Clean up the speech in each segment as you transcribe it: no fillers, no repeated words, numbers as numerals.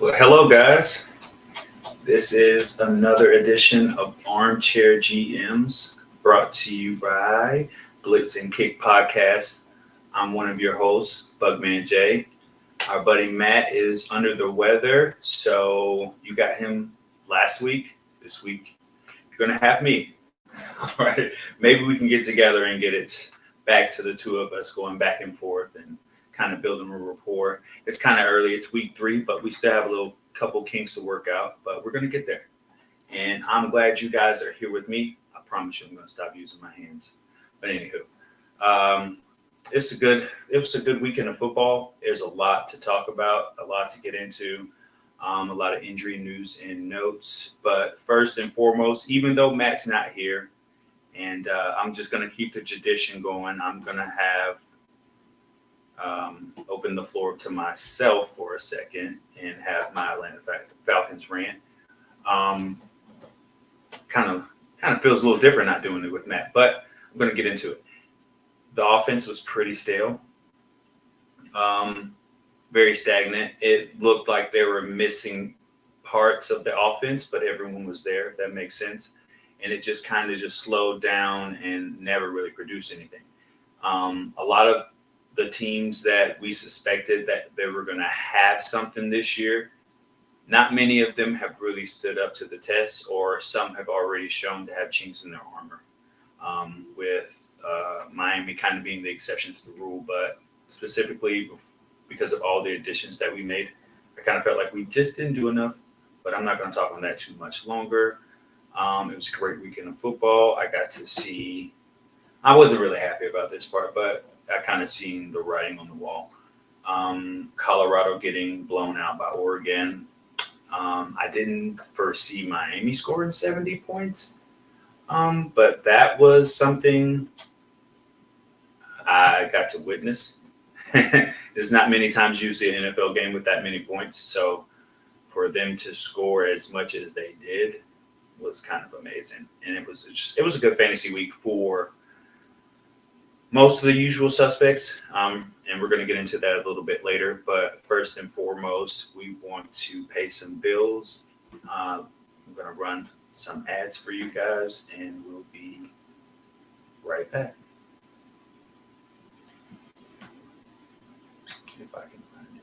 Well, hello, guys. This is another edition of Armchair GMs brought to you by Blitz and Kick Podcast. I'm one of your hosts, Bugman J. Our buddy Matt is under the weather, so you got him last week. This week, you're going to have me. All right. Maybe we can get together and get it back to the two of us going back and forth and kind of building a rapport. It's kind of early. It's week 3, but we still have a little couple kinks to work out, but we're going to get there. And I'm glad you guys are here with me. I promise you I'm going to stop using my hands. But anywho, it was a good weekend of football. There's a lot to talk about, a lot to get into, a lot of injury news and notes. But first and foremost, even though Matt's not here, and I'm just going to keep the tradition going, I'm going to have open the floor to myself for a second and have my Atlanta Falcons rant. Kind of feels a little different not doing it with Matt, but I'm going to get into it. The offense was pretty stale, very stagnant. It looked like they were missing parts of the offense, but everyone was there. If that makes sense. And it just kind of slowed down and never really produced anything. A lot of the teams that we suspected that they were going to have something this year, not many of them have really stood up to the test, or some have already shown to have chinks in their armor, with Miami kind of being the exception to the rule. But specifically because of all the additions that we made, I kind of felt like we just didn't do enough, but I'm not going to talk on that too much longer. It was a great weekend of football. I got to see, I wasn't really happy about this part, but I kind of seen the writing on the wall. Colorado getting blown out by Oregon. I didn't foresee Miami scoring 70 points, but that was something I got to witness. There's not many times you see an NFL game with that many points, so for them to score as much as they did was kind of amazing. And it was a good fantasy week for most of the usual suspects, and we're going to get into that a little bit later. But first and foremost, we want to pay some bills. I'm going to run some ads for you guys, and we'll be right back. If I can find it.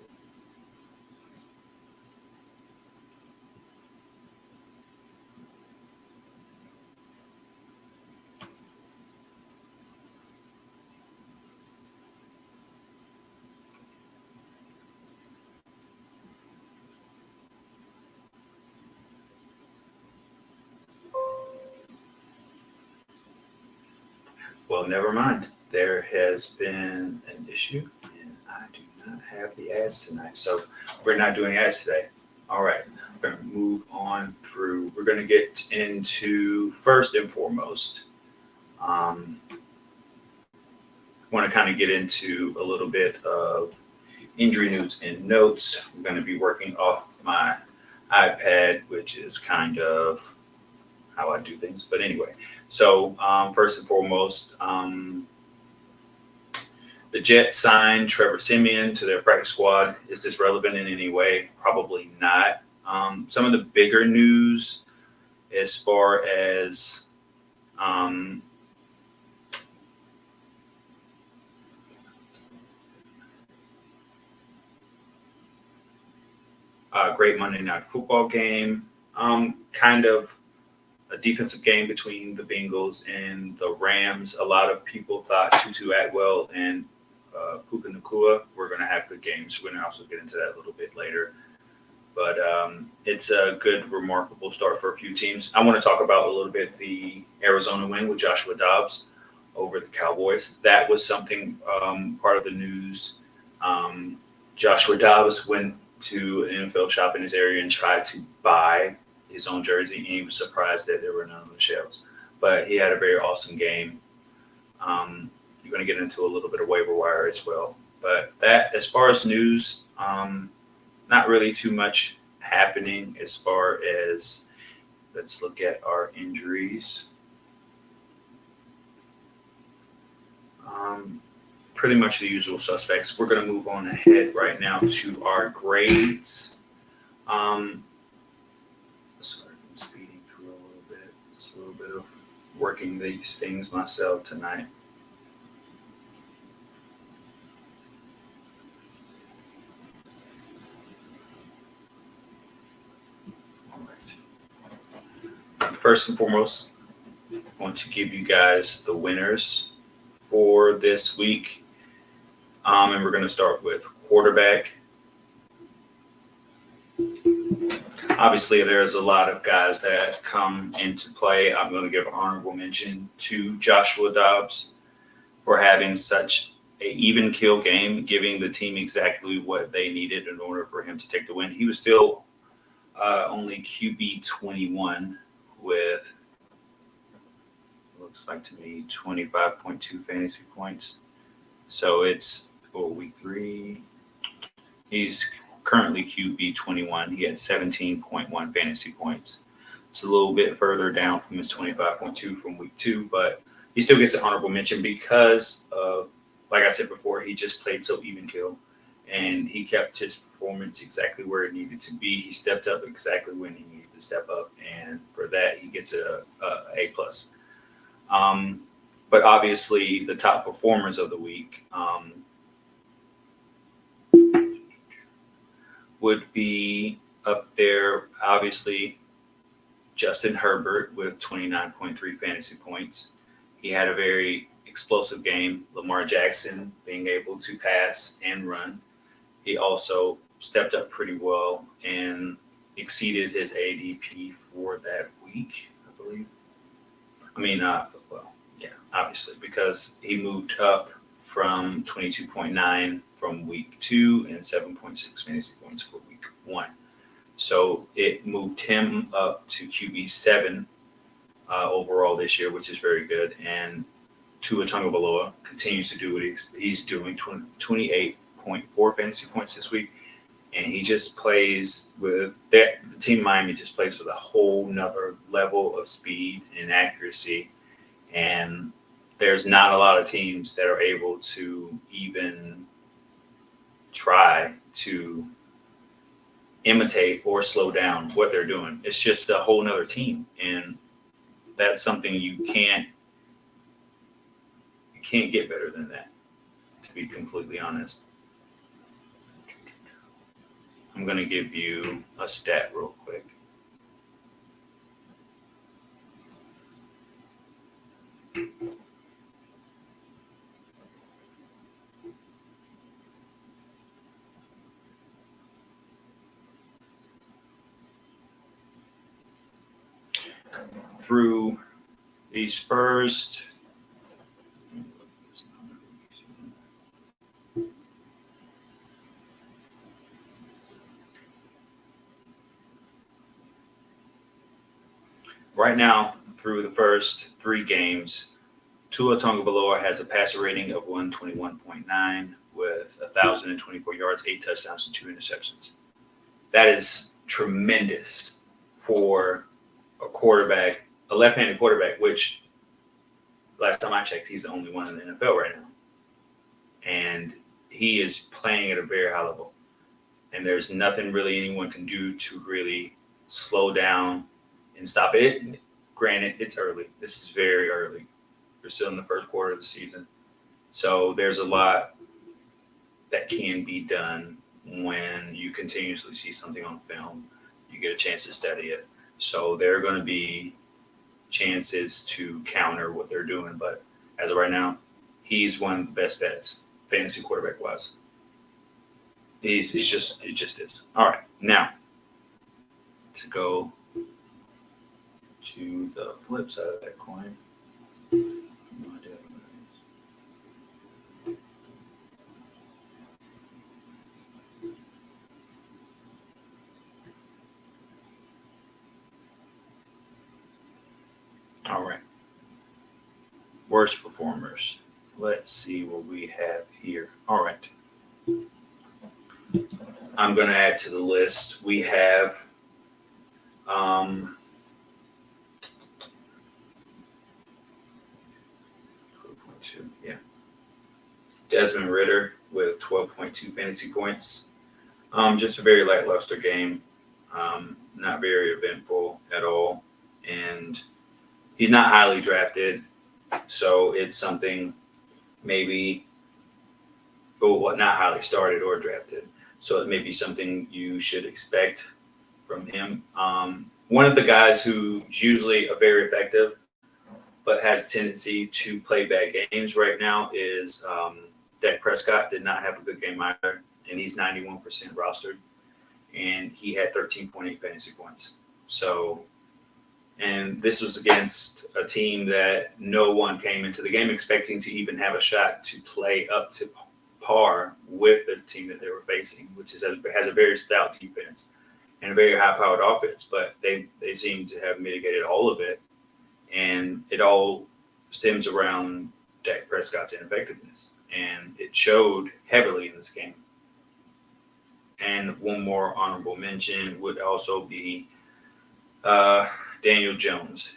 Well, never mind. There has been an issue, and I do not have the ads tonight. So we're not doing ads today. All right. We're going to move on through. We're going to get into first and foremost. I want to kind of get into a little bit of injury news and notes. I'm going to be working off my iPad, which is kind of how I do things. But anyway, so first and foremost, the Jets signed Trevor Siemian to their practice squad. Is this relevant in any way? Probably not. Some of the bigger news as far as a great Monday Night Football game, kind of a defensive game between the Bengals and the Rams. A lot of people thought Tutu Atwell and Puka Nacua were going to have good games. We're going to also get into that a little bit later. But it's a good, remarkable start for a few teams. I want to talk about a little bit the Arizona win with Joshua Dobbs over the Cowboys. That was something, part of the news. Joshua Dobbs went to an NFL shop in his area and tried to buy his own jersey, and he was surprised that there were none on the shelves. But he had a very awesome game. You're going to get into a little bit of waiver wire as well. But that, as far as news, not really too much happening as far as, let's look at our injuries. Pretty much the usual suspects. We're going to move on ahead right now to our grades. Um, sorry if I'm speeding through a little bit. It's a little bit of working these things myself tonight. All right. First and foremost, I want to give you guys the winners for this week. And we're going to start with quarterback. Obviously, there's a lot of guys that come into play. I'm going to give an honorable mention to Joshua Dobbs for having such an even kill game, giving the team exactly what they needed in order for him to take the win. He was still only QB 21 with, looks like to me, 25.2 fantasy points. So it's week 3. He's currently QB 21. He had 17.1 fantasy points. It's a little bit further down from his 25.2 from week 2, but he still gets an honorable mention because of, like I said before, he just played so even kill, and he kept his performance exactly where it needed to be. He stepped up exactly when he needed to step up, and for that he gets a plus. But obviously, the top performers of the week would be up there. Obviously, Justin Herbert with 29.3 fantasy points. He had a very explosive game. Lamar Jackson being able to pass and run. He also stepped up pretty well and exceeded his ADP for that week, I believe. Obviously, because he moved up from 22.9 from week 2 and 7.6 fantasy points for week 1. So it moved him up to QB 7 overall this year, which is very good. And Tua Tagovailoa continues to do what he's doing, 28.4 fantasy points this week. And he just plays with that. The team Miami just plays with a whole nother level of speed and accuracy. And there's not a lot of teams that are able to even try to imitate or slow down what they're doing. It's just a whole nother team. And that's something you can't get better than that, to be completely honest. I'm going to give you a stat real quick. Through these first right now, through the first 3 games, Tua Tagovailoa has a passer rating of 121.9 with 1,024 yards, 8 touchdowns, and 2 interceptions. That is tremendous for a quarterback, a left-handed quarterback, which last time I checked, he's the only one in the NFL right now. And he is playing at a very high level. And there's nothing really anyone can do to really slow down and stop it. Granted, it's early. This is very early. We're still in the first quarter of the season. So there's a lot that can be done when you continuously see something on film. You get a chance to study it. So there are going to be chances to counter what they're doing. But as of right now, he's one of the best bets, fantasy quarterback wise. It just is. All right. Now, to go to the flip side of that coin. No idea what that is. All right. Worst performers. Let's see what we have here. All right. I'm going to add to the list. We have Desmond Ridder with 12.2 fantasy points. Just a very lackluster game. Not very eventful at all. And he's not highly drafted. So it's something maybe, but what not highly started or drafted. So it may be something you should expect from him. One of the guys who's usually a very effective, but has a tendency to play bad games right now is Dak Prescott. Did not have a good game either, and he's 91% rostered, and he had 13.8 fantasy points. So, and this was against a team that no one came into the game expecting to even have a shot to play up to par with the team that they were facing, which has a very stout defense and a very high-powered offense. But they seem to have mitigated all of it, and it all stems around Dak Prescott's ineffectiveness, and it showed heavily in this game. And one more honorable mention would also be Daniel Jones.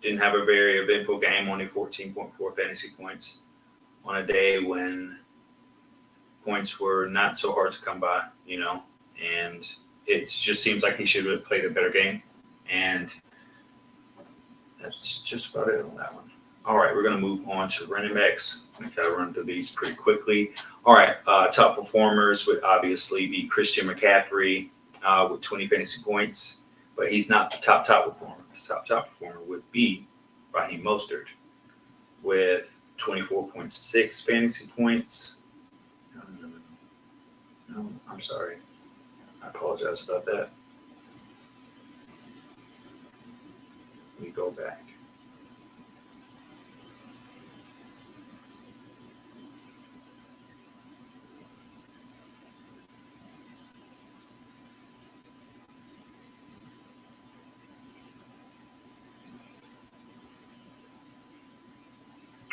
Didn't have a very eventful game, only 14.4 fantasy points on a day when points were not so hard to come by, and it just seems like he should have played a better game. And that's just about it on that one. All right, we're going to move on to running backs. We got to run through these pretty quickly. All right, top performers would obviously be Christian McCaffrey with 20 fantasy points, but he's not the top performer. The top performer would be Raheem Mostert with 24.6 fantasy points. No, I'm sorry. I apologize about that. Let me go back.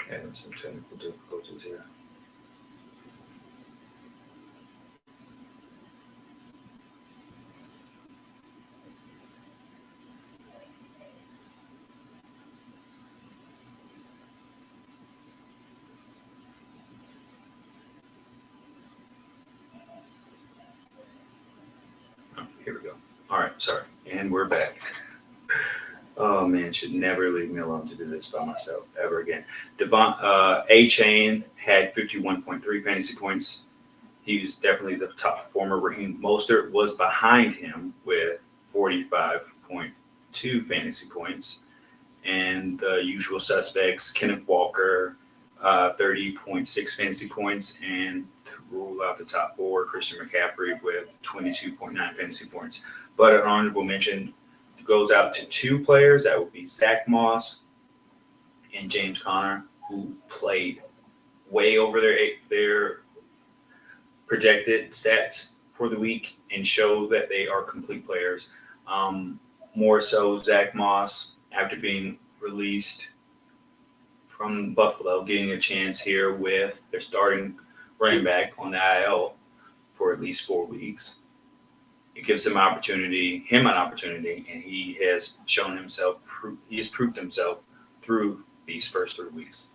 Having some technical difficulties here. Oh, here we go. All right, sorry. And we're back. Oh man, should never leave me alone to do this by myself ever again. A-Chain had 51.3 fantasy points. He was definitely the top performer. Raheem Mostert was behind him with 45.2 fantasy points. And the usual suspects, Kenneth Walker, 30.6 fantasy points, and to rule out the top four, Christian McCaffrey with 22.9 fantasy points. But an honorable mention goes out to two players. That would be Zach Moss and James Conner, who played way over their projected stats for the week and show that they are complete players. More so Zach Moss, after being released from Buffalo, getting a chance here with their starting running back on the IL for at least 4 weeks. It gives him an opportunity, and he has shown himself. He has proved himself through these first 3 weeks.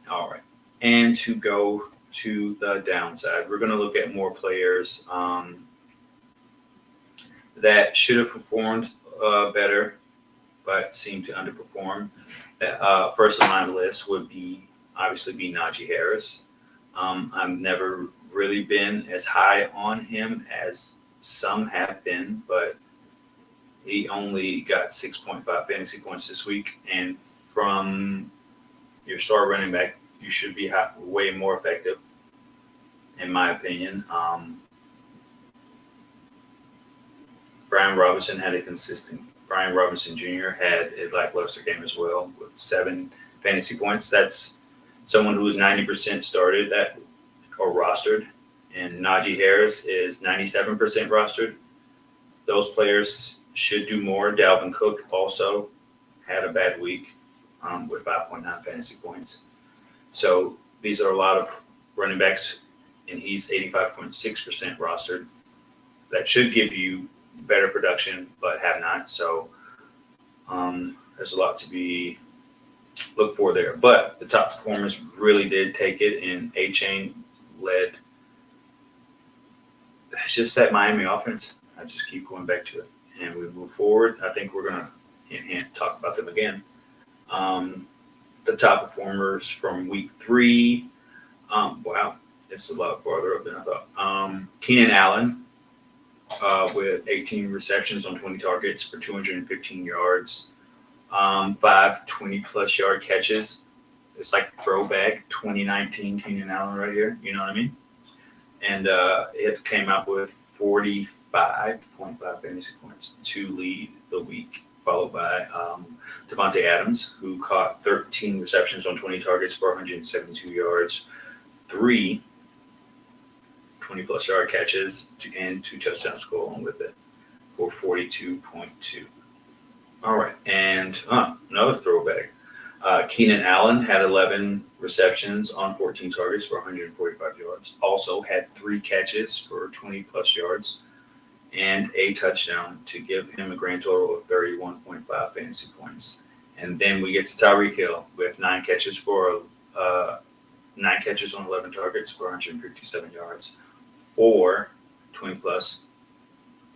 All right, and to go to the downside, we're going to look at more players that should have performed better, but seem to underperform. First on my list would obviously be Najee Harris. I've never really been as high on him as some have been, but he only got 6.5 fantasy points this week. And from your star running back, you should be way more effective, in my opinion. Brian Robinson Jr. had a lackluster game as well with 7 fantasy points. That's someone who was 90% started or rostered. And Najee Harris is 97% rostered. Those players should do more. Dalvin Cook also had a bad week with 5.9 fantasy points. So these are a lot of running backs, and he's 85.6% rostered. That should give you better production, but have not. So there's a lot to be looked for there. But the top performers really did take it, and A-Chain led. It's just that Miami offense. I just keep going back to it. And we move forward. I think we're going to talk about them again. The top performers from week 3. Wow, it's a lot farther up than I thought. Keenan Allen with 18 receptions on 20 targets for 215 yards. 5 20-plus yard catches. It's like throwback 2019 Keenan Allen right here. You know what I mean? And it came out with 45.5 fantasy points to lead the week, followed by Devontae Adams, who caught 13 receptions on 20 targets for 172 yards, 3 20-plus yard catches, and 2 touchdowns go along with it for 42.2. All right, and another throwback. Keenan Allen had 11 receptions on 14 targets for 145 yards. Also had 3 catches for 20-plus yards and a touchdown to give him a grand total of 31.5 fantasy points. And then we get to Tyreek Hill with 9 catches on 11 targets for 157 yards, 4 20-plus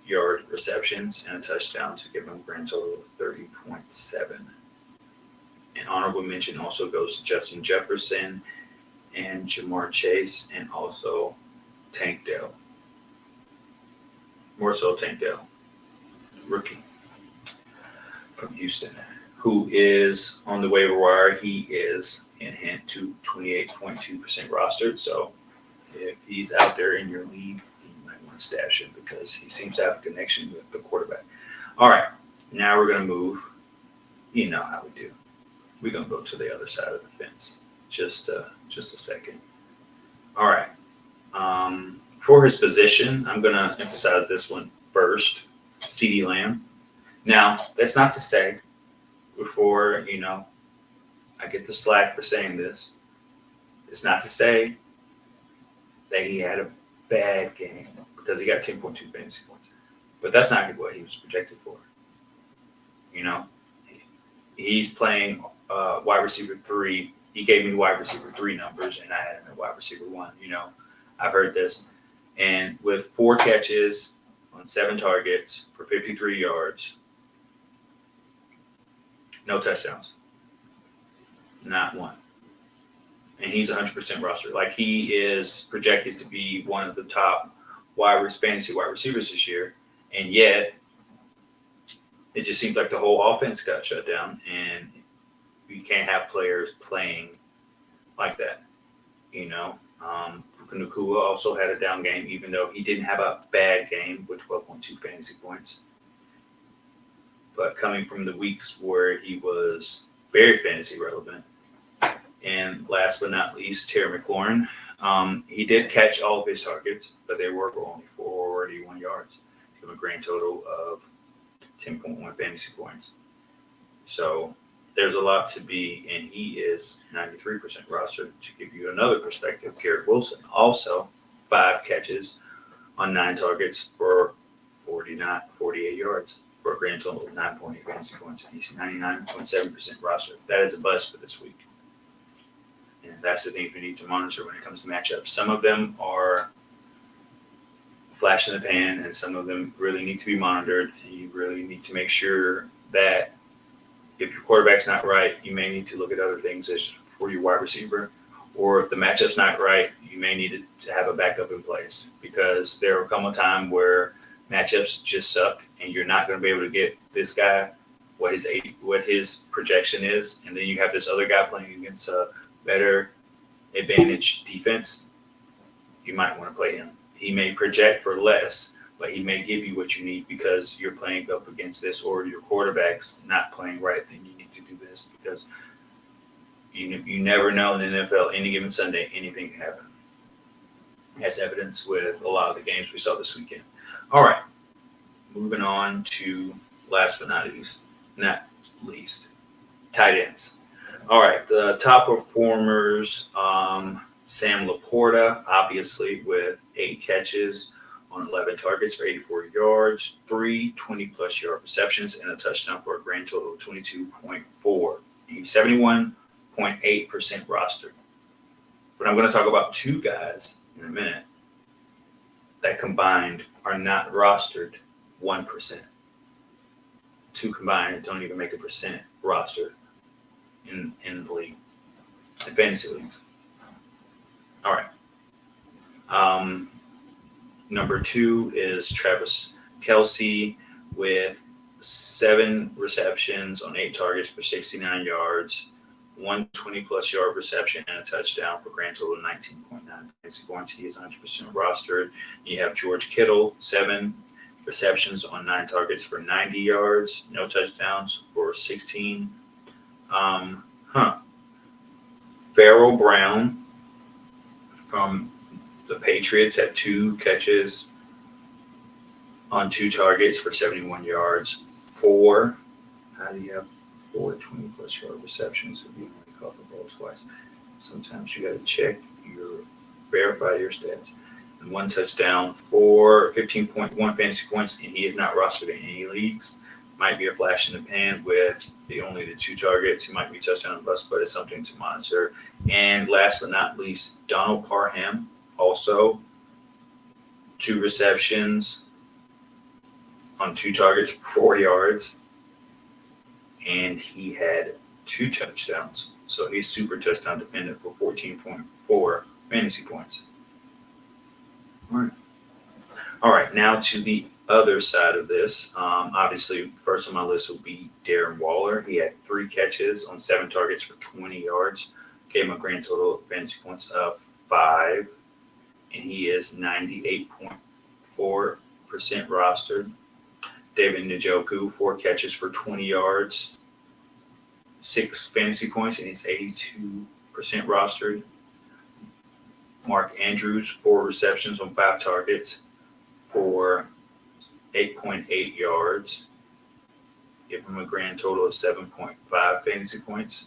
yard receptions and a touchdown to give him a grand total of 30.7. An honorable mention also goes to Justin Jefferson and Jamar Chase, and also Tank Dell. More so Tank Dell, rookie from Houston, who is on the waiver wire. He is in hand to 28.2% rostered. So if he's out there in your league, you might want to stash him because he seems to have a connection with the quarterback. All right, now we're going to move. You know how we do. We're going to go to the other side of the fence. Just a second. All right. For his position, I'm going to emphasize this one first, CeeDee Lamb. Now, that's not to say, before, I get the slack for saying this, it's not to say that he had a bad game because he got 10.2 fantasy points. But that's not what he was projected for. He's playing wide receiver 3. He gave me wide receiver 3 numbers, and I had him at wide receiver 1. I've heard this. And with 4 catches on 7 targets for 53 yards, no touchdowns. Not one. And he's 100% roster. Like, he is projected to be one of the top fantasy wide receivers this year. And yet, it just seems like the whole offense got shut down, and you can't have players playing like that. Nakua also had a down game, even though he didn't have a bad game with 12.2 fantasy points. But coming from the weeks where he was very fantasy relevant. And last but not least, Terry McLaurin. He did catch all of his targets, but they were only 41 yards. Give him a grand total of 10.1 fantasy points. So there's a lot to be, and he is 93% rostered. To give you another perspective, Garrett Wilson, also 5 catches on 9 targets for 48 yards for a grand total of 9.8 fantasy points. And he's 99.7% rostered. That is a bust for this week. And that's the things we need to monitor when it comes to matchups. Some of them are flash in the pan, and some of them really need to be monitored. And you really need to make sure that if your quarterback's not right, you may need to look at other things as for your wide receiver. Or if the matchup's not right, you may need to have a backup in place, because there will come a time where matchups just suck and you're not going to be able to get this guy what his projection is. And then you have this other guy playing against a better advantage defense. You might want to play him. He may project for less, but he may give you what you need because you're playing up against this, or your quarterback's not playing right. Then you need to do this, because you never know in the NFL, any given Sunday, anything can happen. As evidence with a lot of the games we saw this weekend. All right, moving on to last but not least, tight ends. All right, the top performers, Sam Laporta, obviously, with 8 catches on 11 targets for 84 yards, 3 20-plus yard receptions, and a touchdown for a grand total of 22.4. He's 71.8% rostered. But I'm going to talk about 2 guys in a minute that combined are not rostered 1%. Two combined don't even make a percent roster in the league, in fantasy leagues. All right. Number 2 is Travis Kelce with 7 receptions on 8 targets for 69 yards, 120-plus yard reception and a touchdown for a grand total of 19.9 fantasy points. He is 100% rostered. You have George Kittle, 7 receptions on 9 targets for 90 yards, no touchdowns for 16. Farrell Brown from the Patriots had 2 catches on 2 targets for 71 yards. How do you have 4 20-plus yard receptions if you only caught the ball twice? Sometimes you got to verify your stats. And 1 touchdown for 15.1 fantasy points, and he is not rostered in any leagues. Might be a flash in the pan with only the 2 targets. He might be touchdown and bust, but it's something to monitor. And last but not least, Donald Parham, also 2 receptions on 2 targets for 4 yards, and he had 2 touchdowns. So he's super touchdown dependent for 14.4 fantasy points. All right, now to the other side of this. Obviously, first on my list will be Darren Waller. He had 3 catches on 7 targets for 20 yards. Gave him a grand total of fantasy points of 5, and he is 98.4% rostered. David Njoku, 4 catches for 20 yards, 6 fantasy points, and he's 82% rostered. Mark Andrews, 4 receptions on 5 targets for 8.8 yards. Give him a grand total of 7.5 fantasy points.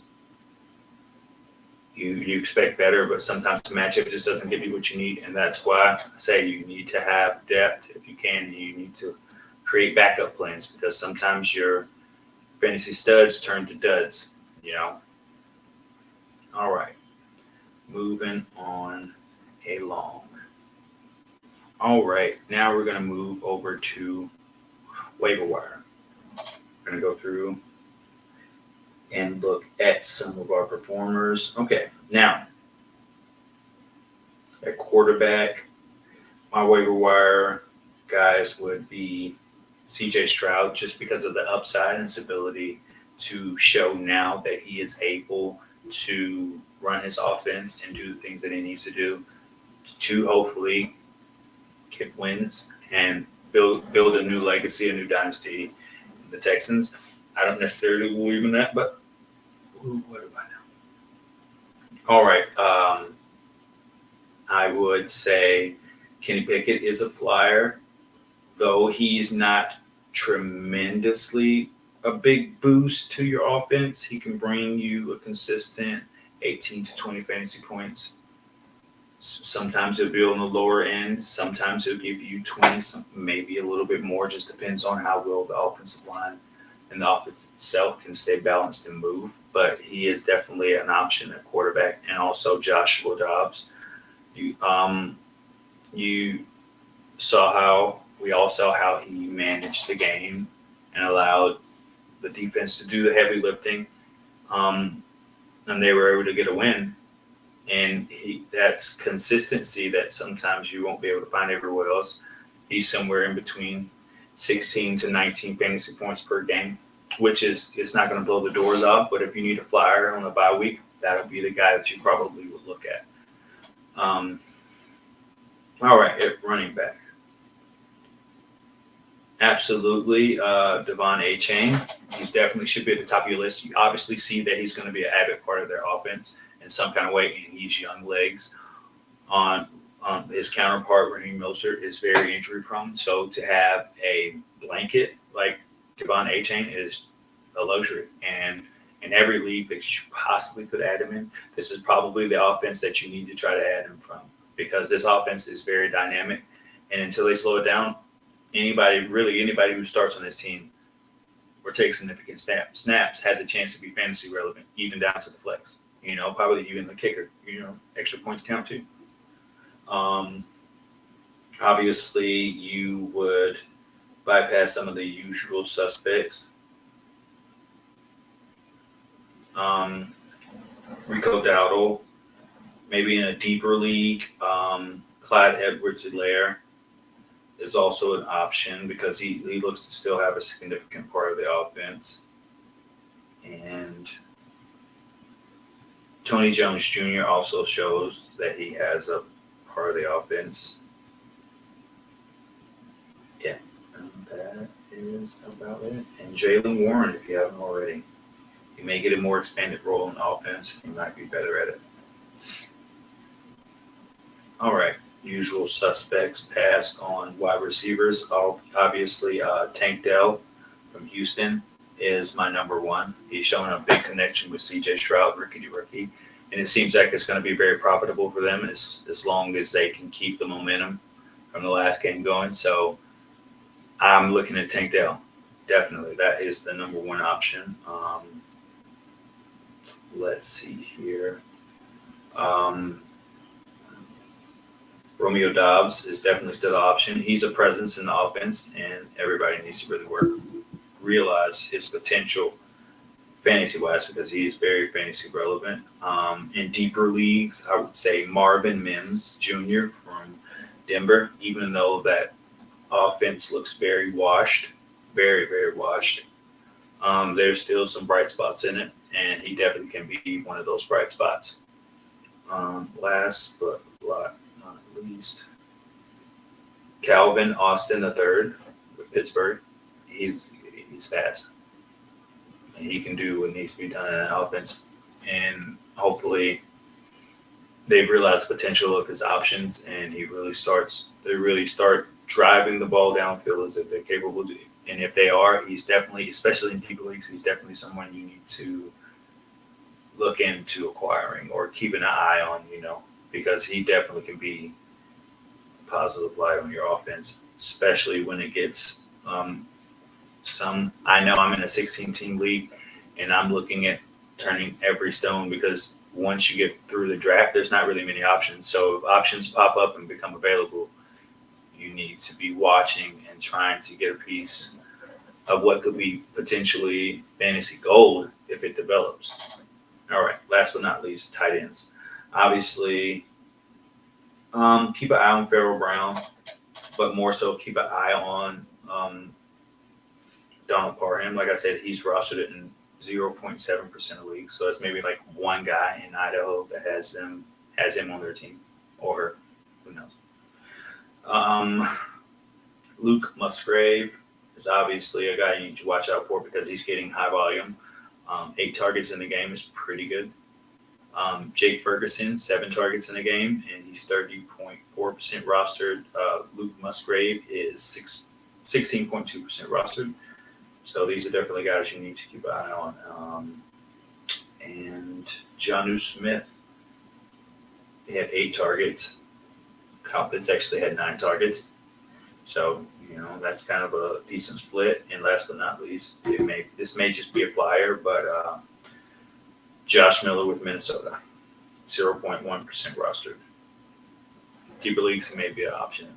You expect better, but sometimes the matchup just doesn't give you what you need, and that's why I say you need to have depth if you can. You need to create backup plans because sometimes your fantasy studs turn to duds, All right, moving on along. All right, now we're going to move over to waiver wire. We're going to go through and look at some of our performers. Okay, now at quarterback, my waiver wire guys would be CJ Stroud, just because of the upside and his ability to show now that he is able to run his offense and do the things that he needs to do to hopefully get wins and build a new legacy, a new dynasty. The Texans, I don't necessarily believe in that, but what do I know? All right, I would say Kenny Pickett is a flyer. Though he's not tremendously a big boost to your offense, he can bring you a consistent 18 to 20 fantasy points. Sometimes it'll be on the lower end. Sometimes it'll give you 20, maybe a little bit more. Just depends on how well the offensive line and the offense itself can stay balanced and move. But he is definitely an option at quarterback, and also Joshua Dobbs. We all saw how he managed the game and allowed the defense to do the heavy lifting, and they were able to get a win. And that's consistency that sometimes you won't be able to find everywhere else. He's somewhere in between 16 to 19 fantasy points per game, which is not going to blow the doors off. But if you need a flyer on a bye week, that'll be the guy that you probably would look at. All right, at running back. Absolutely, Devon Achane. He's definitely should be at the top of your list. You obviously see that he's going to be an avid part of their offense in some kind of way, and he's young legs. On his counterpart, Raheem Mostert, is very injury prone. So to have a blanket like Devon Achane is a luxury. And in every league that you possibly could add him in, this is probably the offense that you need to try to add him from, because this offense is very dynamic. And until they slow it down, anybody who starts on this team or takes significant snaps has a chance to be fantasy relevant, even down to the flex. Probably even the kicker. Extra points count too. Obviously, you would bypass some of the usual suspects. Rico Dowdle, maybe in a deeper league. Clyde Edwards-Helaire is also an option because he looks to still have a significant part of the offense. And Tony Jones Jr. also shows that he has a part of the offense. Yeah, and that is about it. And Jaylen Warren, if you haven't already. You may get a more expanded role in offense. You might be better at it. All right. Usual suspects passed on wide receivers. Obviously, Tank Dell from Houston is my number one. He's showing a big connection with C.J. Stroud, rookie to rookie. And it seems like it's going to be very profitable for them as long as they can keep the momentum from the last game going. So I'm looking at Tank Dell. Definitely. That is the number one option. Let's see here. Romeo Doubs is definitely still an option. He's a presence in the offense, and everybody needs to really realize his potential fantasy-wise because he's very fantasy relevant. In deeper leagues, I would say Marvin Mims Jr. from Denver, even though that offense looks very washed, very, very washed. There's still some bright spots in it, and he definitely can be one of those bright spots. Last but not least, Calvin Austin III with Pittsburgh. He's fast, and he can do what needs to be done in an offense. And hopefully, they've realized the potential of his options, and they really start driving the ball downfield as if they're capable of doing. And if they are, he's definitely, especially in deeper leagues, he's definitely someone you need to look into acquiring or keep an eye on, because he definitely can be a positive light on your offense, especially when it gets I know I'm in a 16-team league, and I'm looking at turning every stone because once you get through the draft, there's not really many options. So if options pop up and become available, you need to be watching and trying to get a piece of what could be potentially fantasy gold if it develops. All right, last but not least, tight ends. Obviously, keep an eye on Farrell Brown, but more so keep an eye on Donald Parham. Like I said, he's rostered in 0.7% of leagues, so it's maybe like one guy in Idaho that has him on their team, or who knows. Luke Musgrave is obviously a guy you need to watch out for because he's getting high volume. 8 targets in the game is pretty good. Jake Ferguson, 7 targets in the game, and he's 30.4% rostered. Luke Musgrave is 16.2% rostered. So these are definitely guys you need to keep an eye on. And Jonnu Smith, he had 8 targets. Kyle Pitts actually had 9 targets. So, that's kind of a decent split. And last but not least, this may just be a flyer, but Josh Miller with Minnesota, 0.1% rostered. Deeper leagues may be an option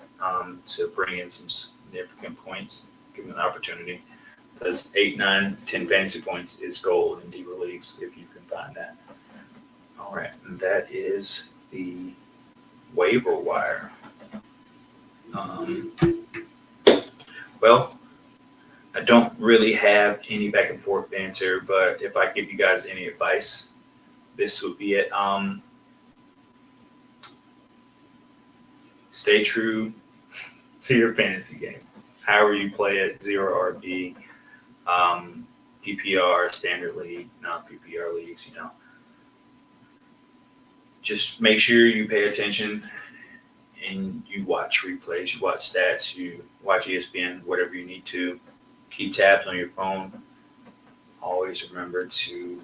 to bring in some significant points, give them an opportunity. Because 8, 9, 10 fantasy points is gold in deeper leagues if you can find that. All right, and that is the waiver wire. Well, I don't really have any back and forth banter, but if I give you guys any advice, this would be it. Stay true to your fantasy game. However you play it, 0 RB, PPR, standard league, non-PPR leagues, Just make sure you pay attention and you watch replays, you watch stats, you watch ESPN, whatever you need to. Keep tabs on your phone. Always remember to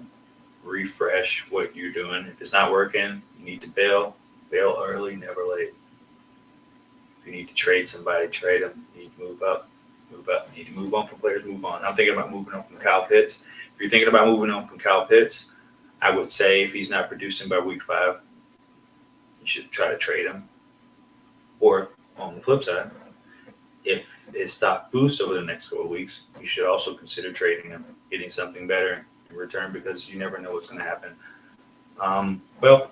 refresh what you're doing. If it's not working, you need to bail. Bail early, never late. If you need to trade somebody, trade them. You need to move up. You need to move on from players, move on. I'm thinking about moving on from Kyle Pitts. If you're thinking about moving on from Kyle Pitts, I would say if he's not producing by week 5, you should try to trade him. Or on the flip side, if his stock boosts over the next couple of weeks, you should also consider trading him, getting something better in return, because you never know what's going to happen. Well,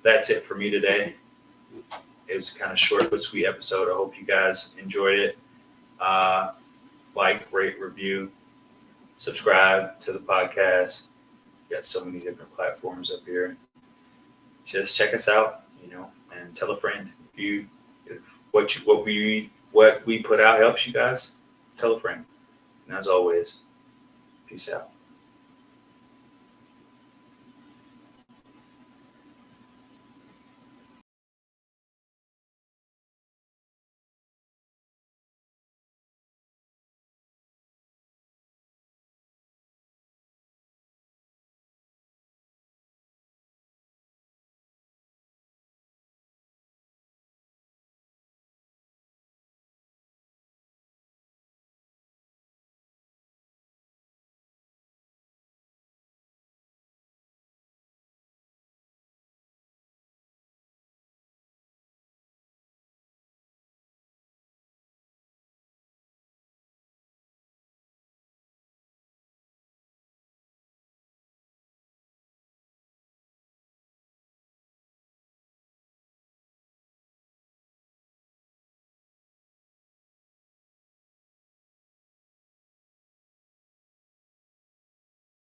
that's it for me today. It was kind of short but sweet episode. I hope you guys enjoyed it. Like, rate, review, subscribe to the podcast. We got so many different platforms up here. Just check us out, and tell a friend. If what we put out helps you guys, tell a friend. And as always, peace out.